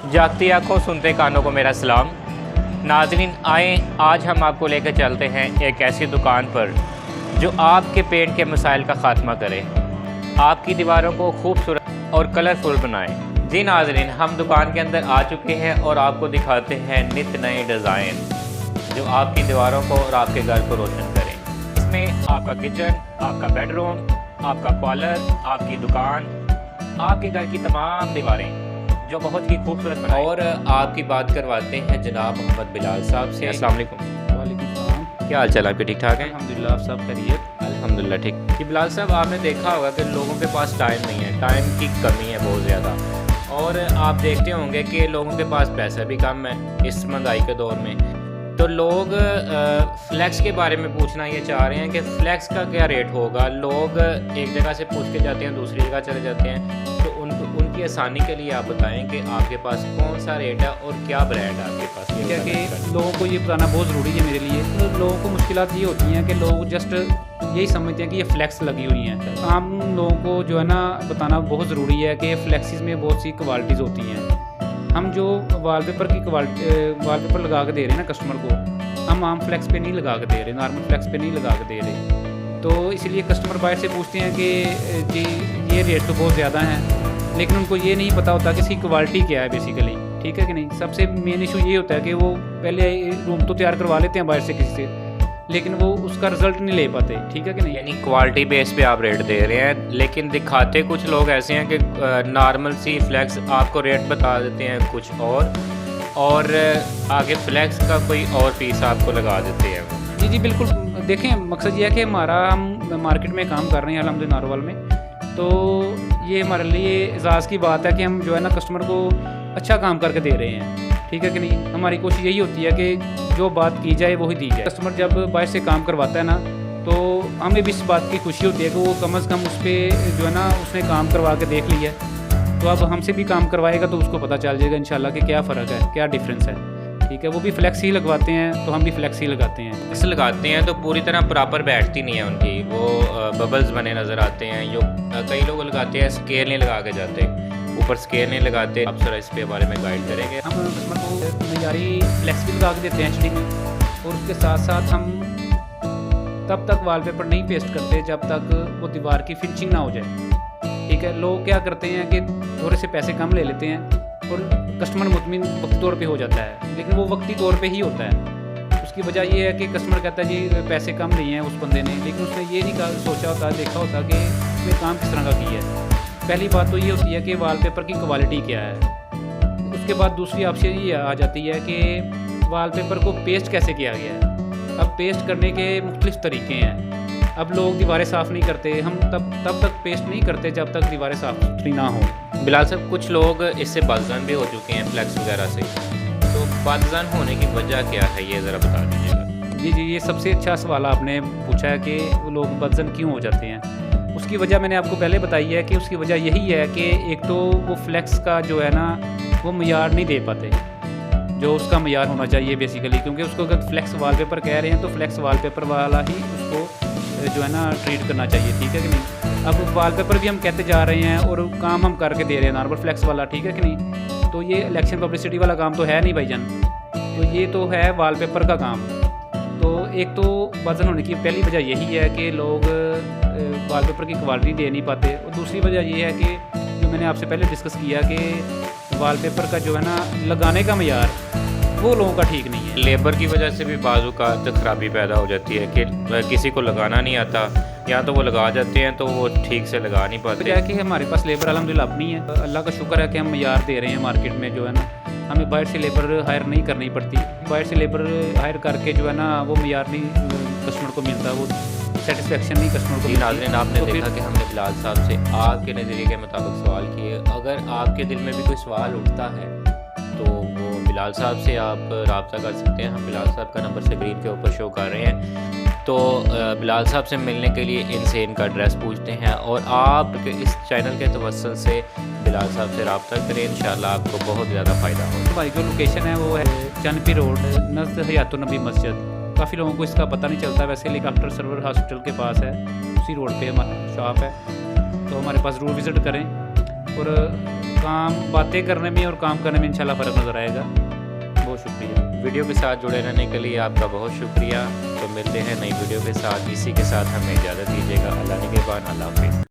जागती आंखों सुनते कानों को मेरा सलाम। नाज़रीन आए, आज हम आपको लेकर चलते हैं एक ऐसी दुकान पर जो आपके पेंट के मसाइल का ख़ात्मा करे, आपकी दीवारों को खूबसूरत और कलरफुल बनाए। जी नाज़रीन, हम दुकान के अंदर आ चुके हैं और आपको दिखाते हैं नित नए डिज़ाइन जो आपकी दीवारों को और आपके घर को रोशन करें। इसमें आपका किचन, आपका बेडरूम, आपका पार्लर, आपकी दुकान, आपके घर की तमाम दीवारें जो बहुत ही खूबसूरत बनाएं। और आपकी बात करवाते हैं जनाब मोहम्मद बिलाल साहब से। अस्सलाम वालेकुम। वालेकुम सलाम। क्या हाल चाल आपके? ठीक ठाक है? अल्हम्दुलिल्लाह, आप सब खैरियत? अल्हम्दुलिल्लाह ठीक। कि बिलाल साहब, आपने देखा होगा कि लोगों के पास टाइम नहीं है, टाइम की कमी है बहुत ज़्यादा, और आप देखते होंगे कि लोगों के पास पैसा भी कम है इस महंगाई के दौर में। तो लोग फ्लैक्स के बारे में पूछना ये चाह रहे हैं कि फ़्लैक्स का क्या रेट होगा। लोग एक जगह से पूछ के जाते हैं, दूसरी जगह चले जाते हैं, तो उनकी आसानी के लिए आप बताएं कि आपके पास कौन सा रेट है और क्या ब्रांड है आपके पास। क्या कि लोगों को ये बताना बहुत ज़रूरी है मेरे लिए। तो लोगों को मुश्किलात ये होती हैं कि लोग जस्ट यही समझते हैं कि ये फ्लैक्स लगी हुई हैं। आम लोगों को जो है ना बताना बहुत ज़रूरी है कि फ्लैक्सिस में बहुत सी क्वालिटीज़ होती हैं। हम जो वॉलपेपर वॉलपेपर लगा के दे रहे हैं ना कस्टमर को, हम आम फ्लैक्स पे नहीं लगा के दे रहे, नॉर्मल फ्लैक्स पे नहीं लगा के दे रहे। तो इसीलिए कस्टमर बाहर से पूछते हैं कि जी ये रेट तो बहुत ज़्यादा है, लेकिन उनको ये नहीं पता होता कि इसकी क्वालिटी क्या है बेसिकली। ठीक है कि नहीं? सबसे मेन इशू ये होता है कि वो पहले रूम तो तैयार करवा लेते हैं बाहर से किसी से, लेकिन वो उसका रिजल्ट नहीं ले पाते। ठीक है कि नहीं? यानी क्वालिटी बेस पे आप रेट दे रहे हैं, लेकिन दिखाते कुछ लोग ऐसे हैं कि नॉर्मल सी फ्लैक्स आपको रेट बता देते हैं कुछ और आगे फ्लैक्स का कोई और पीस आपको लगा देते हैं वो। जी बिल्कुल। देखें, मकसद ये है कि हम मार्केट में काम कर रहे हैं अल्हम्दुलिल्लाह नारोवाल में, तो ये हमारे लिए एजाज़ की बात है कि हम जो है ना कस्टमर को अच्छा काम करके दे रहे हैं। ठीक है कि नहीं? हमारी कोशिश यही होती है कि जो बात की जाए वही दी जाए। कस्टमर जब बाहर से काम करवाता है ना, तो हमें भी इस बात की खुशी होती है कि वो कम से कम उस पर जो है ना उसने काम करवा के देख लिया है, तो अब हमसे भी काम करवाएगा तो उसको पता चल जाएगा इंशाल्लाह कि क्या फ़र्क है, क्या डिफरेंस है। ठीक है, वो भी फ्लैक्स ही लगवाते हैं तो हम भी फ्लैक्स ही लगाते हैं। फ्लैक्स लगाते हैं तो पूरी तरह प्रॉपर बैठती नहीं है उनकी, वो बबल्स बने नज़र आते हैं। जो कई लोग लगाते हैं स्केल नहीं लगा के जाते, ऊपर स्केल नहीं लगाते। आप सर इस पे बारे में गाइड करेंगे? हम कस्टमर को मयारी फ्लैक्स भी लगा के देते हैं एचडी में, और उसके साथ साथ हम तब तक वॉलपेपर नहीं पेस्ट करते जब तक वो दीवार की फिनिशिंग ना हो जाए। ठीक है, लोग क्या करते हैं कि थोड़े से पैसे कम ले लेते हैं और कस्टमर मुतमिन वक्ती तौर पे हो जाता है, लेकिन वो वक्ती तौर पे ही होता है। उसकी वजह ये है कि कस्टमर कहता है जी पैसे कम लिए हैं उस बंदे ने, लेकिन उसने ये नहीं सोचा होता, देखा होता कि उसने काम किस तरह का किया है। पहली बात तो ये होती है कि वॉलपेपर की क्वालिटी क्या है। उसके बाद दूसरी ऑप्शन ये आ जाती है कि वॉलपेपर को पेस्ट कैसे किया गया है। अब पेस्ट करने के मुख्तलिफ तरीके हैं। अब लोग दीवारें साफ़ नहीं करते, हम तब तक पेस्ट नहीं करते जब तक दीवारें साफ़ सुथरी ना हो। बिलाल साहब, कुछ लोग इससे बदजन भी हो चुके हैं फ्लैक्स वगैरह से, तो बदजन होने की वजह क्या है, ये ज़रा बता दीजिएगा। जी, ये सबसे अच्छा सवाल आपने पूछा है कि लोग बदजन क्यों हो जाते हैं। उसकी वजह मैंने आपको पहले बताई है कि उसकी वजह यही है कि एक तो वो फ्लैक्स का जो है ना वो मयार नहीं दे पाते जो उसका मयार होना चाहिए बेसिकली, क्योंकि उसको अगर फ्लैक्स वॉलपेपर कह रहे हैं तो फ्लैक्स वॉलपेपर वाला ही उसको जो है ना ट्रीट करना चाहिए। ठीक है कि नहीं? अब वॉलपेपर भी हम कहते जा रहे हैं और काम हम करके दे रहे हैं नॉर्मल फ्लैक्स वाला। ठीक है कि नहीं? तो ये इलेक्शन पब्लिसिटी वाला काम तो है नहीं भाईजान, तो ये तो है वॉलपेपर का काम। तो एक तो वजन होने की पहली वजह यही है कि लोग वॉलपेपर की क्वालिटी दे नहीं पाते, और दूसरी वजह ये है कि जो मैंने आपसे पहले डिस्कस किया कि वॉलपेपर का जो है ना लगाने का मयार वो लोगों का ठीक नहीं है। लेबर की वजह से भी बाजू का खराबी पैदा हो जाती है कि किसी को लगाना नहीं आता, या तो वो लगा जाते हैं तो वो ठीक से लगा नहीं पाते। वजह है कि हमारे पास लेबर अल्हम्दुलिल्लाह अपनी है, अल्लाह का शुक्र है कि हम मयार दे रहे हैं मार्केट में। जो है ना हमें बाहर से लेबर हायर नहीं करनी पड़ती, बाहर से लेबर हायर करके जो है ना वो मयार नहीं कस्टमर को मिलता, वो सेटिस्फेक्शन नहीं कस्टमर को। नाज़रीन, आपने तो देखा कि हमने बिलाल साहब से आपके नज़रिए के मुताबिक सवाल किए। अगर आपके दिल में भी कोई सवाल उठता है तो वो बिलाल साहब से आप रब्ता कर सकते हैं। हम बिलाल साहब का नंबर स्क्रीन के ऊपर शो कर रहे हैं, तो बिलाल साहब से मिलने के लिए इनसे इनका एड्रेस पूछते हैं, और आप इस चैनल के तवस्सुल से बिलाल साहब से रब्ता करें, इंशाल्लाह आपको बहुत ज़्यादा फ़ायदा होगा। हमारी जो लोकेशन है वो है चनपी रोड नज़द हयातुन नबी मस्जिद। काफ़ी लोगों को इसका पता नहीं चलता, वैसे हेलीकॉप्टर सर्वर हॉस्पिटल के पास है, उसी रोड पे हमारा शॉप है, तो हमारे पास ज़रूर विज़िट करें। और काम बातें करने में और काम करने में इंशाल्लाह फ़र्क नज़र आएगा। बहुत शुक्रिया। वीडियो के साथ जुड़े रहने के लिए आपका बहुत शुक्रिया। तो मिलते हैं नई वीडियो के साथ, इसी के साथ हमें इजाज़त दीजिएगा। अल्लाह निगहबान, अल्लाह हाफ़िज़।